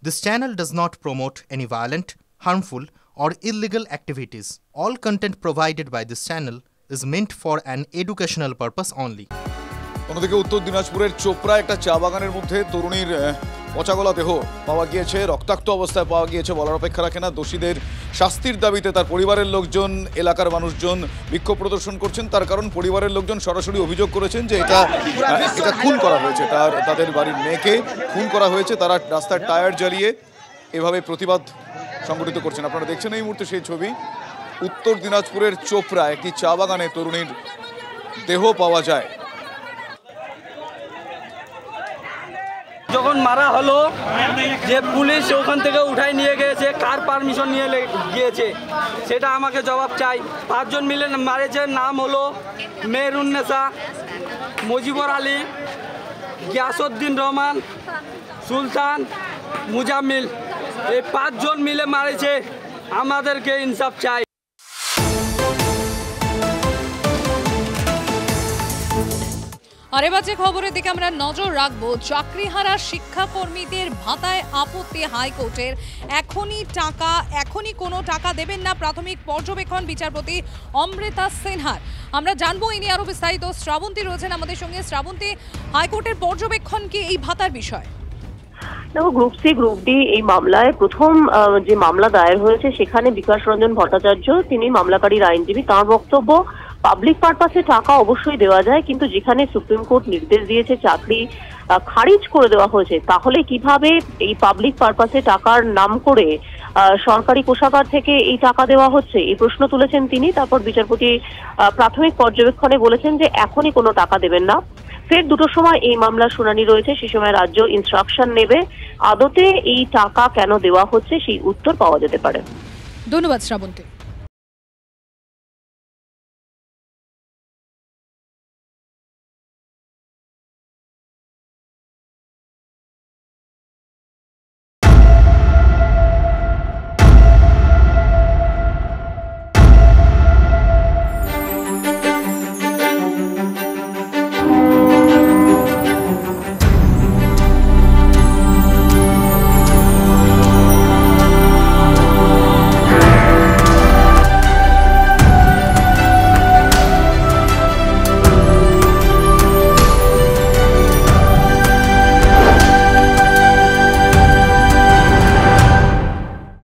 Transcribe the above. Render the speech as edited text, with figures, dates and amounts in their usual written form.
This channel does not promote any violent, harmful, or illegal activities. All content provided by this channel is meant for an educational purpose only. অন্যদিকে উত্তর দিনাজপুরের চোপড়া একটা চা বাগানের মধ্যে তরুণীর পচাগলা দেহ পাওয়া গিয়েছে, রক্তাক্ত অবস্থায় পাওয়া গিয়েছে, বলার অপেক্ষা রাখে না। দোষীদের শাস্তির দাবিতে তার পরিবারের লোকজন, এলাকার মানুষজন বিক্ষোভ প্রদর্শন করছেন। তার কারণ পরিবারের লোকজন সরাসরি অভিযোগ করেছেন যে এটা খুন করা হয়েছে, তাদের বাড়ির মেয়েকে খুন করা হয়েছে। তারা রাস্তার টায়ার জ্বালিয়ে এভাবে প্রতিবাদ সংগঠিত করছেন। আপনারা দেখছেন এই মুহূর্তে সেই ছবি। উত্তর দিনাজপুরের চোপড়া একটি চা বাগানে তরুণীর দেহ পাওয়া যায়। যখন মারা হলো, যে পুলিশ ওখান থেকে উঠাই নিয়ে গিয়েছে, কার পারমিশন নিয়ে গিয়েছে সেটা আমাকে জবাব চাই। 5 জন মিলে মারেছে। নাম হলো মেহরুন্নেসা, মুজিবুর আলী, গিয়াসউদ্দিন রহমান, সুলতান, মুজাম্মিল। এই 5 জন মিলে মারেছে। আমাদেরকে ইনসাফ চাই। আর এবার যে খবরের দিকে আমরা নজর রাখবো, চাকরিহারা শিক্ষাকর্মীদের ভাতায় আপত্তি হাইকোর্টের। এখনই কোনো টাকা দেবেন না প্রাথমিক পর্যবেক্ষণ বিচারপতি অমৃতা সিনহার। আমরা জানবো এই নিয়ে আরো বিস্তারিত। শ্রাবন্তী রয়েছেন আমাদের সঙ্গে। শ্রাবন্তী, হাইকোর্টের পর্যবেক্ষণ কি এই ভাতার বিষয়? দেখো, গ্রুপ সি গ্রুপ ডি এই মামলায় প্রথম যে মামলা দায়ের হয়েছে সেখানে বিকাশ রঞ্জন ভট্টাচার্য, তিনি মামলাকারীর আইনজীবী, তাঁর বক্তব্য পাবলিক পারপাসে টাকা অবশ্যই দেওয়া যায়, কিন্তু যেখানে সুপ্রিম কোর্ট নির্দেশ দিয়েছে চাকরি খারিজ করে দেওয়া হয়েছে, তাহলে কিভাবে এই পাবলিক পারপাসে টাকার নাম করে সরকারি কোষাগার থেকে এই টাকা দেওয়া হচ্ছে, এই প্রশ্ন তুলেছেন তিনি। তারপর বিচারপতি প্রাথমিক পর্যবেক্ষণে বলেছেন যে এখনই কোনো টাকা দেবেন না। ফের 2টোর সময় এই মামলার শুনানি রয়েছে, সেই সময় রাজ্য ইনস্ট্রাকশন নেবে। আদতে এই টাকা কেন দেওয়া হচ্ছে সেই উত্তর পাওয়া যেতে পারে। ধন্যবাদ শ্রাবন্তী।